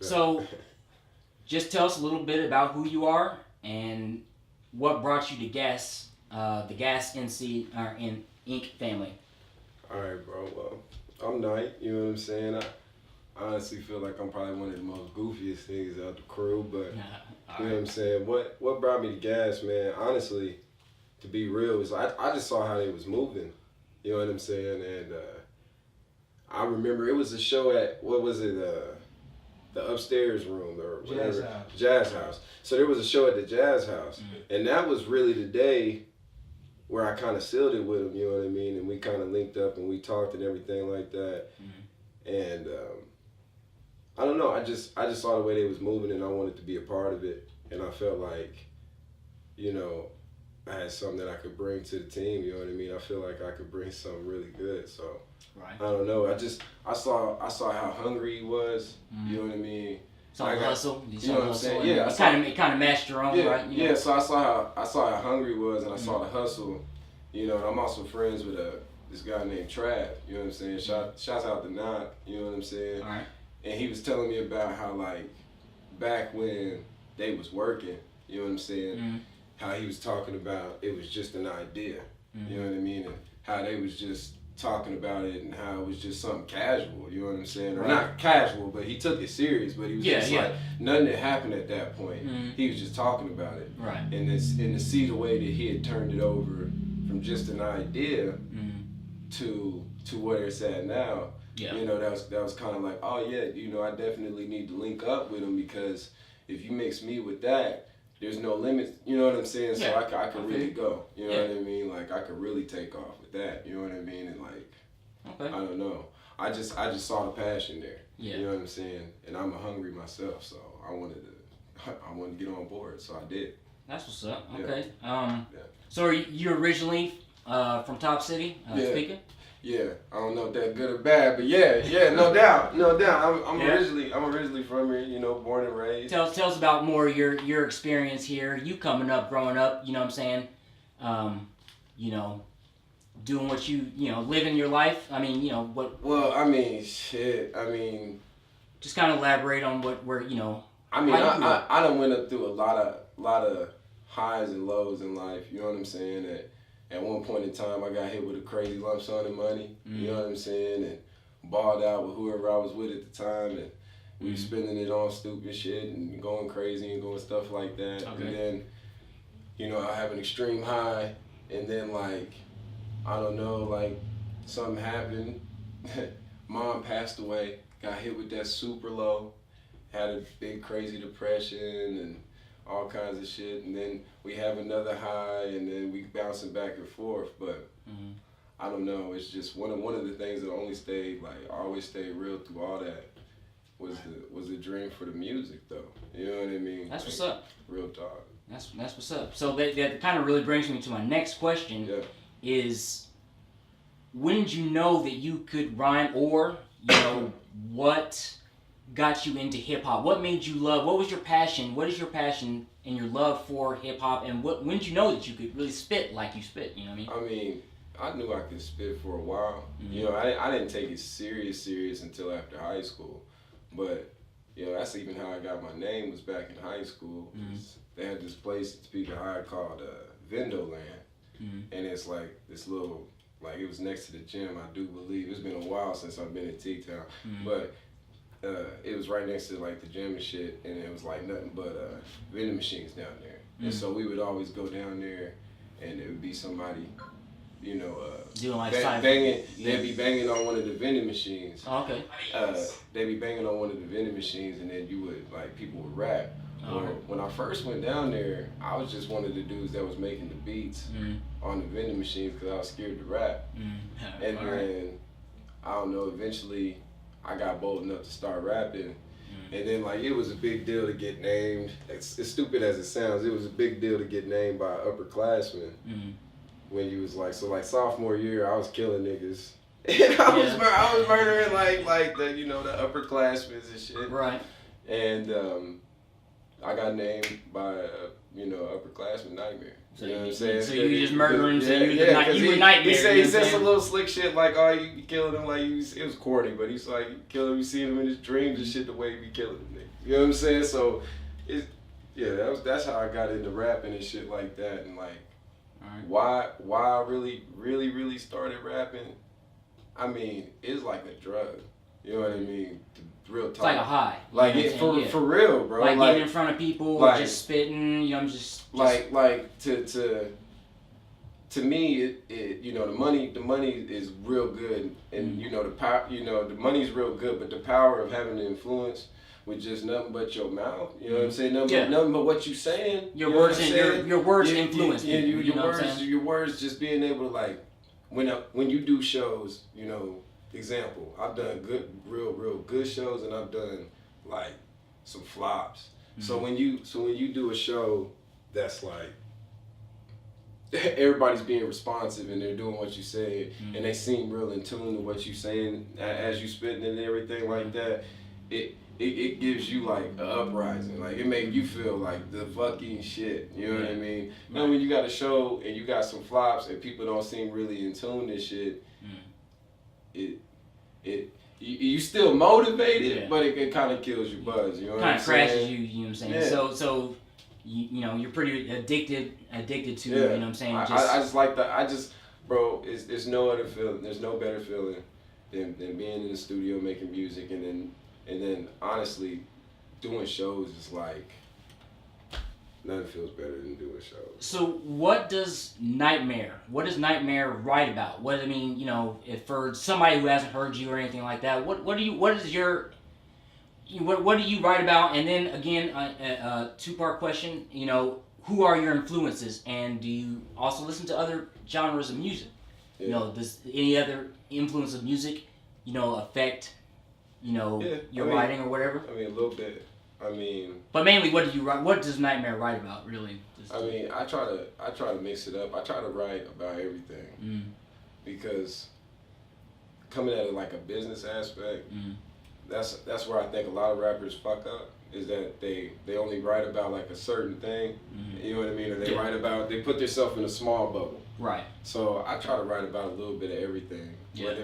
So, just tell us a little bit about who you are and what brought you to the Gas NC or in Inc. family. All right, bro. Well, I'm Knight. You know what I'm saying? I honestly feel like I'm probably one of the most goofiest niggas out the crew, but you know what I'm saying? What brought me to Gas, man? Honestly, to be real, is I just saw how they was moving. You know what I'm saying? And I remember it was a show at what was it? The upstairs room or whatever. Jazz House. So there was a show at the Jazz House, and that was really the day where I kind of sealed it with him. You know what I mean? And we kind of linked up and we talked and everything like that. And I don't know. I just saw the way they was moving, and I wanted to be a part of it. And I felt like, you know, I had something that I could bring to the team. You know what I mean? I feel like I could bring something really good. So Right. I don't know. I saw how hungry he was. You know what I mean? Saw the hustle. You know what I'm saying? Yeah. It kind of matched your own, yeah, right? You know? Yeah. So I saw how hungry he was, and I saw the hustle. You know, and I'm also friends with this guy named Trav. You know what I'm saying? Shouts out to Knock. You know what I'm saying? All right. And he was telling me about how, like, back when they was working, you know what I'm saying? How he was talking about it was just an idea. You know what I mean? And how they was just talking about it and how it was just something casual, you know what I'm saying? Or not casual, but he took it serious, but he was like, nothing had happened at that point. He was just talking about it. Right. And to see the way that he had turned it over from just an idea to where it's at now, you know, that was kind of like, oh yeah, you know, I definitely need to link up with him, because if you mix me with that, there's no limits, you know what I'm saying? So I could really go, you know what I mean? Like, I could really take off with that, you know what I mean? And like, I don't know. I just saw the passion there, you know what I'm saying? And I'm a hungry myself, so I wanted to get on board, so I did. That's what's up. Okay. So are you originally from Top City, speaking? Yeah, I don't know if that's good or bad, but yeah, no doubt. I'm originally from here, you know, born and raised. Tell us about more your experience here. You coming up, growing up, you know what I'm saying? You know, doing what you know, living your life. I mean, you know what? Well, I mean, shit. I mean, just kind of elaborate on where you know. I mean, I done went up through a lot of highs and lows in life. You know what I'm saying? At one point in time, I got hit with a crazy lump sum of money, you know what I'm saying, and balled out with whoever I was with at the time, and we were spending it on stupid shit and going crazy and doing stuff like that. Okay. And then, you know, I have an extreme high, and then, like, I don't know, like, something happened. Mom passed away, got hit with that super low, had a big crazy depression, and all kinds of shit, and then we have another high, and then we bouncing back and forth. But I don't know. It's just one of the things that always stayed real through all that was the dream for the music, though. You know what I mean? That's what's up. Real talk. That's what's up. So that kind of really brings me to my next question. Is when did you know that you could rhyme, or you know what got you into hip hop? What made you love? What was your passion? What is your passion and your love for hip hop? And when did you know that you could really spit like you spit? You know what I mean? I mean, I knew I could spit for a while. You know, I didn't take it serious until after high school. But you know, that's even how I got my name, was back in high school. They had this place at Topeka High called Vendo Land, and it's like this little, like, it was next to the gym. I do believe it's been a while since I've been in T-Town, but. It was right next to like the gym and shit, and it was like nothing but vending machines down there. And so we would always go down there, and it would be somebody, you know, doing like banging. They'd be banging on one of the vending machines. Oh, okay. They'd be banging on one of the vending machines, and then you would, like, people would rap. When I first went down there, I was just one of the dudes that was making the beats on the vending machines because I was scared to rap. And then I don't know, eventually I got bold enough to start rapping, and then, like, it was a big deal to get named. As stupid as it sounds, it was a big deal to get named by upperclassmen. When you was like, so like sophomore year, I was killing niggas, and I was murdering like the, you know, the upperclassmen and shit. Right. And I got named by you know, upperclassman Nitemare. So you know what I'm saying? So you just murdering him, so you were he, Nightmare. He said some little slick shit like, oh, you killing him, like, it was corny, but he's like, you kill him, you see him in his dreams and shit, the way he be killing him. You know what I'm saying? So, that's how I got into rapping and shit like that. And like, why I really started rapping? I mean, it's like a drug. You know what I mean? The real talk. It's like a high. Like for real, bro. Like getting in front of people, like, just spitting. You know, I'm just like to me, it you know, the money is real good, and you know the power, you know, the money's real good, but the power of having the influence with just nothing but your mouth, you know what I'm saying? Nothing but what you saying. Your words and your words influence people. Your words just being able to like when you do shows, you know, example, I've done real good shows, and I've done like some flops. Mm-hmm. So when you do a show that's like everybody's being responsive and they're doing what you said, and they seem real in tune to what you saying as you spitting and everything like that, it gives you like an uprising. Like it makes you feel like the fucking shit. You know what I mean? Right. Now when you got a show and you got some flops and people don't seem really in tune to shit, you still motivated, but it kind of kills your buzz. You know what I'm saying? Kind of crashes you. You know what I'm saying? Yeah. So. You know, you're pretty addicted to, you know what I'm saying? I just like that. Bro, there's no other feeling. There's no better feeling than being in the studio making music, and then honestly, doing shows is like, nothing feels better than doing shows. So what does Nitemare write about? What, I mean, you know, if for somebody who hasn't heard you or anything like that, what do you write about? And then again, a two-part question. You know, who are your influences, and do you also listen to other genres of music? Yeah. You know, does any other influence of music, you know, affect, you know, your writing or whatever? I mean, a little bit. I mean, but mainly, what do you write? What does Nitemare write about, really? I mean, I try to mix it up. I try to write about everything because coming at it like a business aspect. That's where I think a lot of rappers fuck up, is that they only write about like a certain thing, you know what I mean, or they put themselves in a small bubble. Right. So I try to write about a little bit of everything,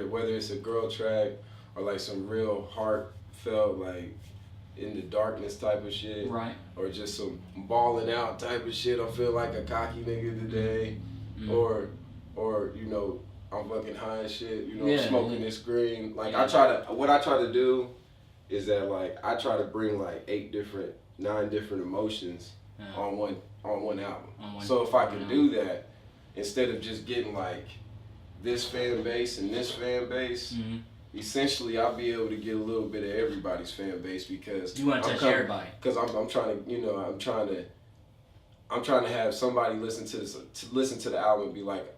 whether it's a girl track or like some real heartfelt like in the darkness type of shit, right, or just some balling out type of shit. I feel like a cocky nigga today, or you know, I'm fucking high as shit, you know, smoking this green. Like what I try to do is that like I try to bring like 9 different emotions on one album. So if I can do that, instead of just getting like this fan base and this fan base, essentially I'll be able to get a little bit of everybody's fan base, because you want to touch everybody. Because I'm trying to, you know, I'm trying to have somebody listen to the album and be like,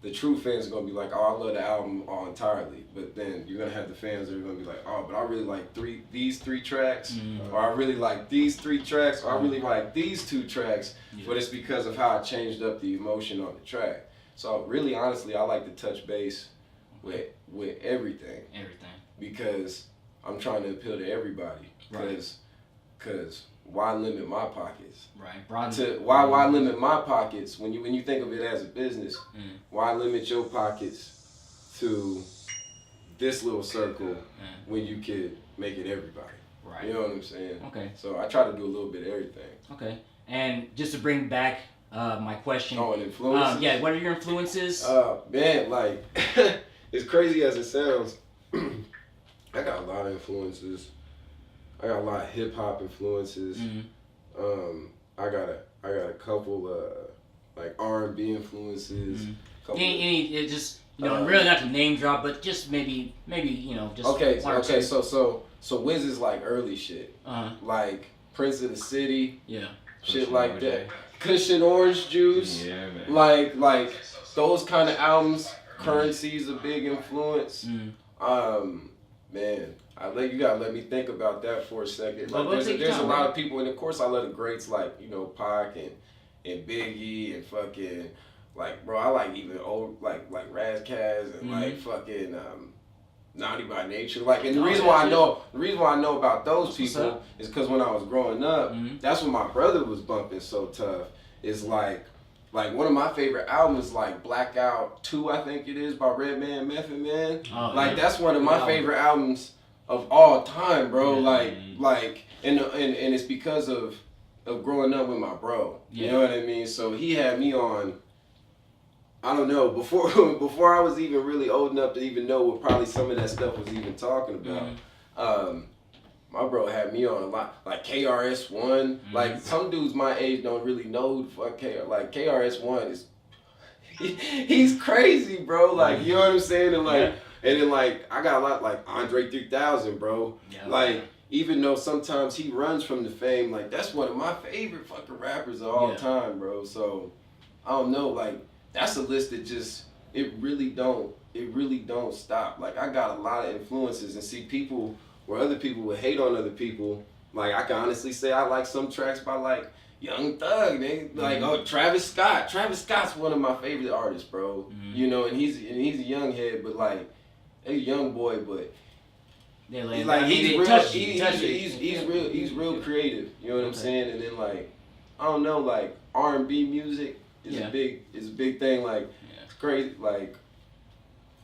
the true fans are gonna be like, oh, I love the album all entirely. But then you're gonna have the fans that are gonna be like, oh, but I really like these three tracks, or I really like these 3 tracks, or I really like these 2 tracks. But it's because of how I changed up the emotion on the track. So really, honestly, I like to touch base with everything. Because I'm trying to appeal to everybody. Because why limit my pockets? Right. Why limit my pockets when you think of it as a business? Why limit your pockets to this little circle when you could make it everybody? Right. You know what I'm saying? Okay. So I try to do a little bit of everything. Okay. And just to bring back my question. Oh, and influences? Yeah. What are your influences? Man, like as crazy as it sounds, I got a lot of influences. I got a lot of hip hop influences. I got a couple like R&B influences. Any just, you know, really not to name drop, but just maybe you know, just okay. So Wiz is like early shit, like Prince of the City, shit like that. Cushion Orange Juice, man. Like those kind of albums. Currency's a big influence. Man, you gotta let me think about that for a second. Like, there's a lot of people, and of course I love the greats like, you know, Pac and Biggie and fucking, like, bro, I like even old like Raz Kaz and like fucking Naughty by Nature. Like, and the reason why I know about those people is because when I was growing up, that's when my brother was bumping So Tough. It's like one of my favorite albums, like Blackout 2, I think it is, by Redman and Method Man. That's one of my favorite albums of all time, bro. Like, and it's because of growing up with my bro. You know what I mean? So he had me on. I don't know, before I was even really old enough to even know what probably some of that stuff was even talking about. My bro had me on a lot, like KRS-One. Like, some dudes my age don't really know who the fuck KRS-One is. He's crazy, bro. Like, you know what I'm saying? And like, and then like, I got a lot like Andre 3000, bro. Like, even though sometimes he runs from the fame, like, that's one of my favorite fucking rappers of all time, bro. So, I don't know, like, that's a list that just, it really don't stop. Like, I got a lot of influences, and see, people, where other people would hate on other people, like, I can honestly say I like some tracks by, like, Young Thug, nigga. Like, oh, Travis Scott. Travis Scott's one of my favorite artists, bro. You know, and he's a young head, but like, he's a young boy, but he's real creative. You know what I'm saying? And then like, I don't know, like R&B music is a big thing. Like, it's crazy. Like,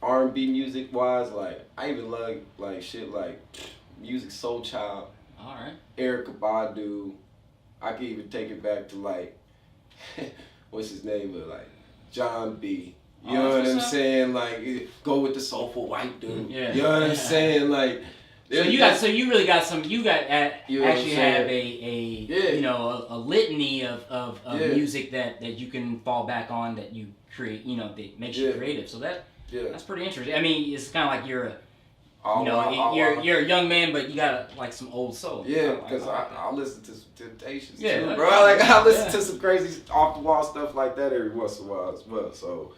R&B music wise, like, I even love like shit like Music Soul Child. All right. Erykah Badu. I could even take it back to like, what's his name, but like John B. You know what I'm saying? Like, go with the soulful white dude. You know what I'm saying? Like, you really got some. You actually have a litany of music that you can fall back on, that you create. You know, that makes you creative. So that's pretty interesting. I mean, it's kind of like you're a young man, but you got like some old soul. Yeah, because I listen to some Temptations too, bro. Like, I listen to some crazy off the wall stuff like that every once in a while as well. So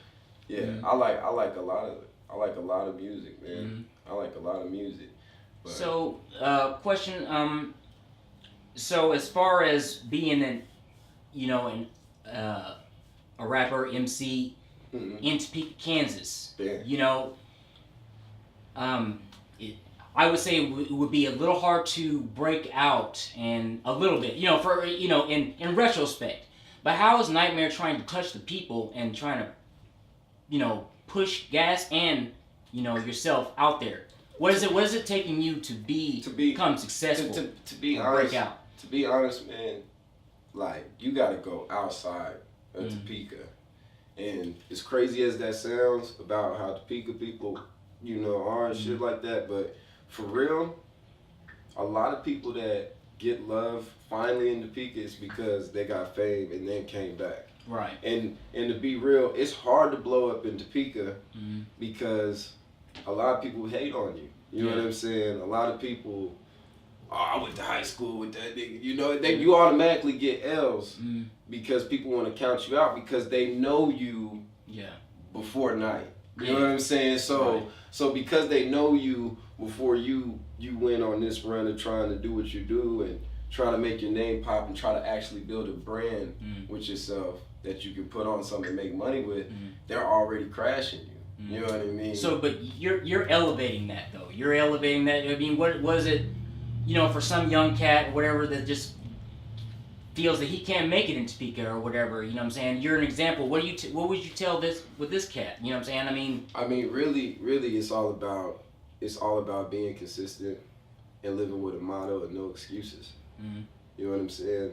I like a lot of music, man. I like a lot of music. But. So, question. So as far as being a rapper, MC in Topeka, Kansas, you know. I would say it would be a little hard to break out, and a little bit, in retrospect. But how is Nitemare trying to touch the people and trying to, push gas and, yourself out there? What is it taking you to become successful? To be honest, break out? To be honest, man, like, you gotta go outside of Topeka. And as crazy as that sounds about how Topeka people, are and shit like that, but for real, a lot of people that get love finally in Topeka is because they got fame and then came back. Right. And to be real, it's hard to blow up in Topeka because a lot of people hate on you. You know what I'm saying? A lot of people, I went to high school with that nigga. You automatically get L's because people want to count you out because they know you before night. You know what I'm saying? So because they know you before you went on this run of trying to do what you do and trying to make your name pop and try to actually build a brand with yourself that you can put on something and make money with, they're already crashing you. You know what I mean? So, but you're elevating that though. You're elevating that. I mean, what was it? For some young cat or whatever that just feels that he can't make it in Topeka or whatever, you know what I'm saying? You're an example. What would you tell this cat? You know what I'm saying? I mean, really, it's all about being consistent and living with a motto of no excuses. You know what I'm saying?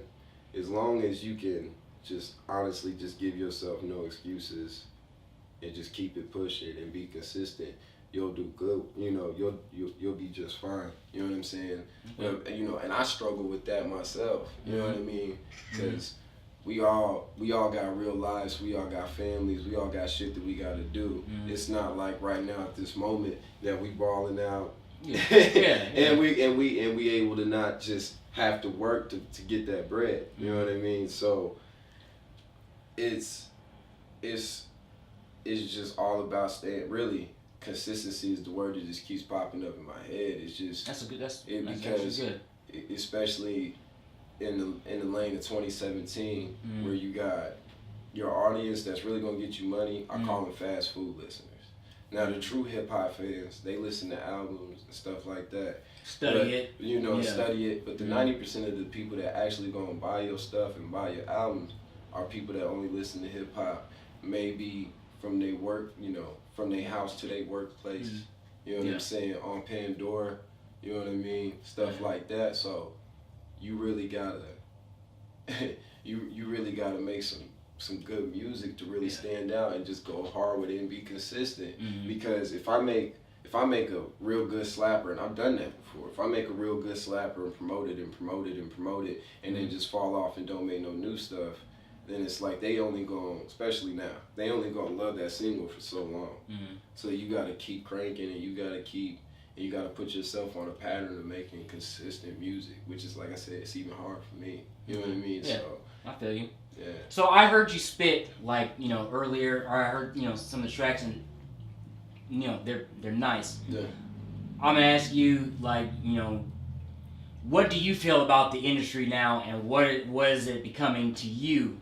As long as you can just honestly just give yourself no excuses and just keep it pushing and be consistent, you'll do good. You'll be just fine. You know what I'm saying? And I struggle with that myself. You know what I mean? Because we all got real lives. We all got families. We all got shit that we got to do. It's not like right now at this moment that we balling out. And we able to not just have to work to get that bread. You know what I mean? So it's just all about staying. Really, consistency is the word that just keeps popping up in my head. It's just that's good. Especially in the lane of 2017, where you got your audience that's really gonna get you money. I call them fast food listeners. Now the true hip hop fans, they listen to albums and stuff like that. Study it. But the 90% of the people that actually gonna buy your stuff and buy your albums are people that only listen to hip hop, maybe from their work, from their house to their workplace. You know what I'm saying? On Pandora, You know what I mean? Stuff like that. So you really gotta you really gotta make some good music to really stand out and just go hard with it and be consistent. Because if I make a real good slapper, and I've done that before, if I make a real good slapper and promote it and promote it and promote it and then just fall off and don't make no new stuff, then it's like they only gonna, especially now, they only gonna love that single for so long. So you gotta keep cranking and you gotta put yourself on a pattern of making consistent music, which is, like I said, it's even hard for me. You know what I mean? Yeah, so I feel you. Yeah. So I heard you spit, like, you know, earlier, or I heard, you know, some of the tracks, and, you know, they're nice. Yeah. I'm gonna ask you, like, you know, what do you feel about the industry now, and what is it becoming to you?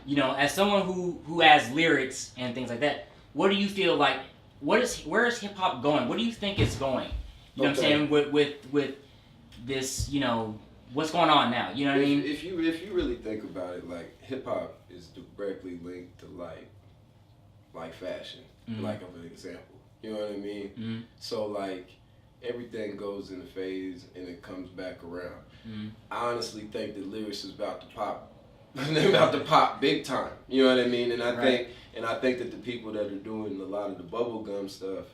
You know, as someone who has lyrics and things like that, what do you feel like? Where is hip hop going? What do you think it's going? You know what I'm saying, with this, you know, what's going on now? You know what I mean? If you really think about it, like, hip hop is directly linked to like fashion, like of an example. You know what I mean? So like everything goes in a phase and it comes back around. I honestly think that lyrics is about to pop. They're about to pop big time. You know what I mean? And I think that the people that are doing a lot of the bubblegum stuff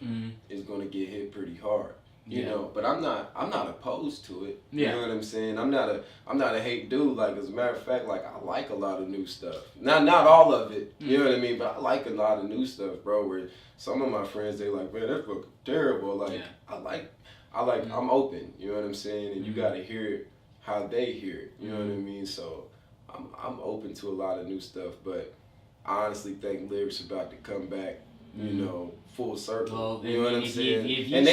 is gonna get hit pretty hard. You know, but I'm not opposed to it. You know what I'm saying? I'm not a hate dude. Like, as a matter of fact, like, I like a lot of new stuff. Not all of it. You know what I mean? But I like a lot of new stuff, bro. Where some of my friends, they like, man, that's fucking terrible. Like, I'm open. You know what I'm saying? And you gotta hear it how they hear it. You know what I mean? So I'm open to a lot of new stuff, but I honestly think lyrics about to come back. You know, full circle. Well, you know what I'm saying? And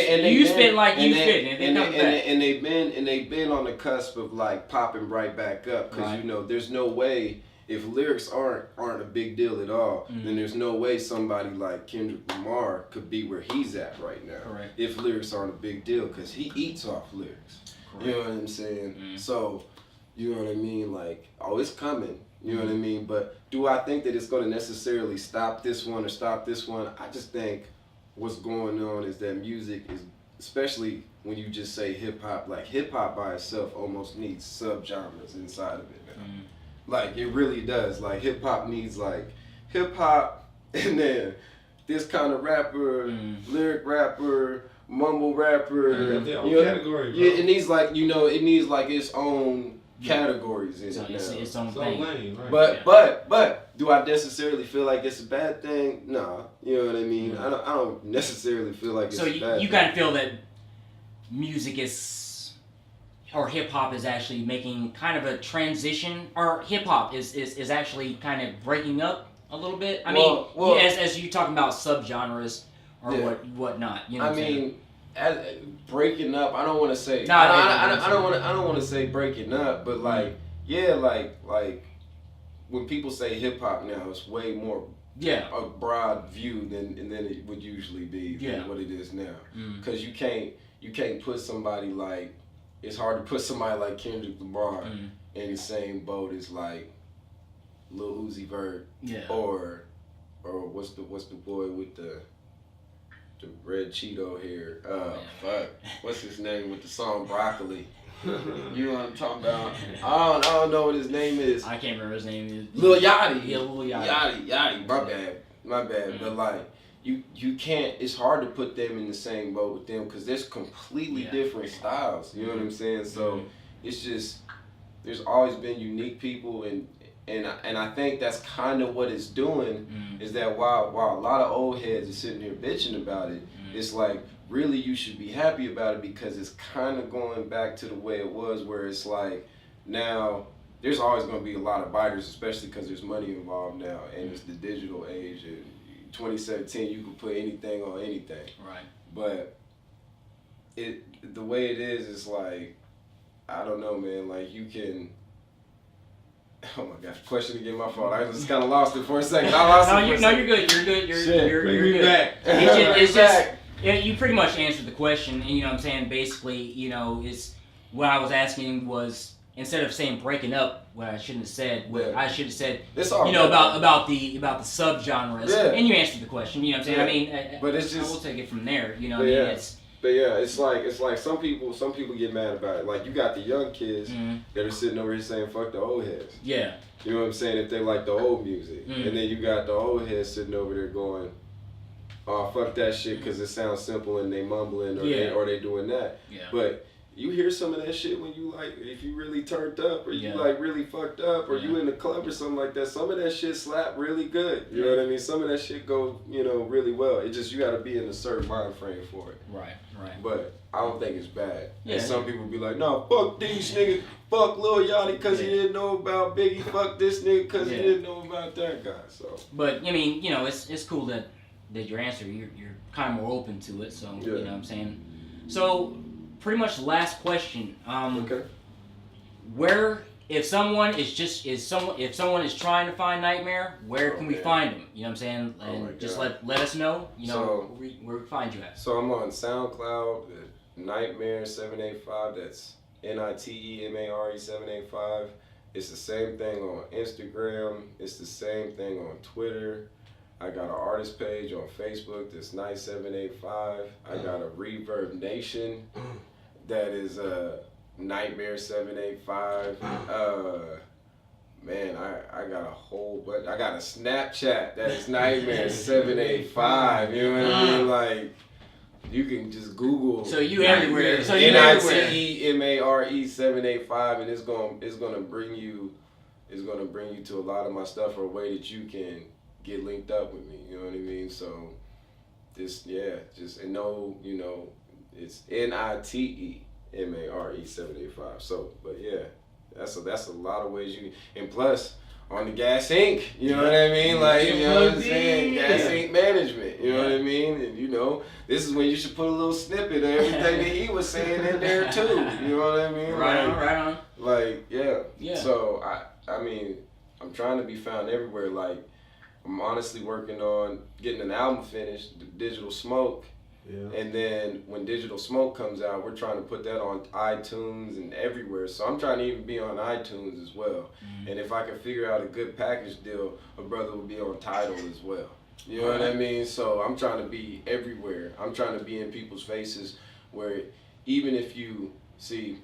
they've been on the cusp of like popping right back up, because you know, there's no way, if lyrics aren't a big deal at all, then there's no way somebody like Kendrick Lamar could be where he's at right now. If lyrics aren't a big deal, because he eats off lyrics. You know what I'm saying? So, you know what I mean? Like, oh, it's coming. You know what I mean? But do I think that it's going to necessarily stop this one or stop this one? I just think what's going on is that music is, especially when you just say hip hop, like hip hop by itself almost needs subgenres inside of it now. Like, it really does. Like, hip hop needs like hip hop and then this kind of rapper, lyric rapper, mumble rapper. Category, yeah, it needs like, you know, it needs like its own categories in it now. It's own thing. Lane, right? But do I necessarily feel like it's a bad thing? Nah, you know what I mean. I don't necessarily feel like it's a bad thing. So you kind of feel that music is, or hip hop is actually making kind of a transition, or hip hop is actually kind of breaking up a little bit. I mean, as you talking about subgenres or whatnot. You know what I'm saying? As breaking up, I don't want to say. I don't want to say breaking up, but like, like when people say hip hop now, it's way more a broad view than it would usually be than what it is now. Because you can't put somebody like, it's hard to put somebody like Kendrick Lamar in the same boat as like Lil Uzi Vert or what's the boy with the red Cheeto hair. Fuck. What's his name with the song Broccoli? You know what I'm talking about? I don't know what his name is. I can't remember his name. Lil Yachty. Yeah, Lil Yachty. Yachty. My bad. But like, you can't. It's hard to put them in the same boat with them because there's completely different styles. You know what I'm saying? So it's just, there's always been unique people, and I think that's kind of what it's doing, is that while a lot of old heads are sitting here bitching about it, it's like, really you should be happy about it, because it's kind of going back to the way it was, where it's like, now there's always going to be a lot of biters, especially because there's money involved now, and it's the digital age. And 2017, you can put anything on anything. Right. But the way it is, it's like, I don't know, man. Like, you can. Oh my gosh, question again, my fault. I just kind of lost it for a second. You're good. You're good. You're good. Back. It's just, you pretty much answered the question. And, you know what I'm saying? Basically, you know, it's what I was asking was, instead of saying breaking up, what I shouldn't have said, I should have said, you know, about the subgenres. And you answered the question. You know what I'm saying? I mean, but it's just, we'll take it from there. You know what I mean? But yeah, it's like some people get mad about it. Like you got the young kids that are sitting over here saying fuck the old heads. Yeah. You know what I'm saying? If they like the old music, and then you got the old heads sitting over there going, "Oh fuck that shit," because it sounds simple and they mumbling or they doing that. Yeah. But you hear some of that shit when you like, if you really turned up or you like really fucked up or you in the club or something like that. Some of that shit slap really good. You know what I mean? Some of that shit go, really well. It just, you got to be in a certain mind frame for it. Right. But I don't think it's bad. Yeah. And some people be like, no, fuck these niggas. Fuck Lil Yachty because he didn't know about Biggie. Fuck this nigga because he didn't know about that guy. So. But I mean, it's cool that your answer, you're kind of more open to it. So you know what I'm saying. So. Pretty much last question. Okay. Where if someone is trying to find Nitemare, where can we find them? You know what I'm saying? And just let us know. Where we find you at. So I'm on SoundCloud, Nitemare 785. That's Nitemare 785. It's the same thing on Instagram. It's the same thing on Twitter. I got an artist page on Facebook that's Night 785. I got a Reverb Nation that is Nitemare 785. Man, I got a whole bunch. I got a Snapchat that is Nitemare 785. You know what I mean? Like, you can just Google. So you everywhere. So you Nitemare 785, and it's gonna bring you to a lot of my stuff, or a way that you can get linked up with me. You know what I mean? So it's Nitemare 785. So, but yeah, that's a lot of ways you, and plus on the Gas Inc. You know what I mean? Like, you know what I'm saying? Gas Inc. management. You know what I mean? And this is when you should put a little snippet of everything that he was saying in there too. You know what I mean? Right on. Like, yeah. Yeah. So I mean, I'm trying to be found everywhere. Like, I'm honestly working on getting an album finished, Digital Smoke. Yeah. And then when Digital Smoke comes out, we're trying to put that on iTunes and everywhere. So I'm trying to even be on iTunes as well. And if I can figure out a good package deal, a brother will be on Tidal as well. You know what I mean? So I'm trying to be everywhere. I'm trying to be in people's faces, where even if you see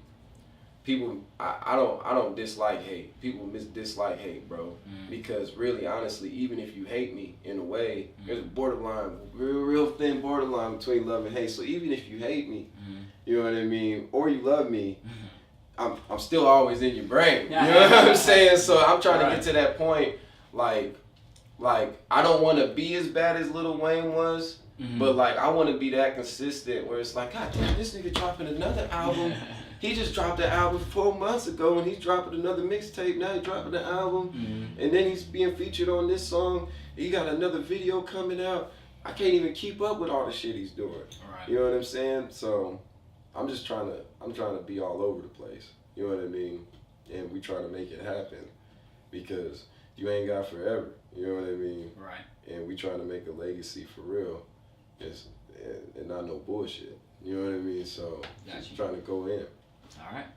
people, I don't dislike hate. People dislike hate, bro. Because really, honestly, even if you hate me in a way, there's a borderline, real thin borderline between love and hate. So even if you hate me, you know what I mean, or you love me, I'm still always in your brain. You know what I'm saying? So I'm trying to get to that point, like I don't want to be as bad as Lil Wayne was. But like, I want to be that consistent where it's like, God damn, this nigga dropping another album. He just dropped an album 4 months ago, and he's dropping another mixtape. Now he's dropping the album, and then he's being featured on this song. He got another video coming out. I can't even keep up with all the shit he's doing. Right. You know what I'm saying? So I'm trying to be all over the place. You know what I mean? And we try to make it happen, because you ain't got forever. You know what I mean? Right. And we trying to make a legacy for real. And not no bullshit. You know what I mean? So just trying to go in. All right.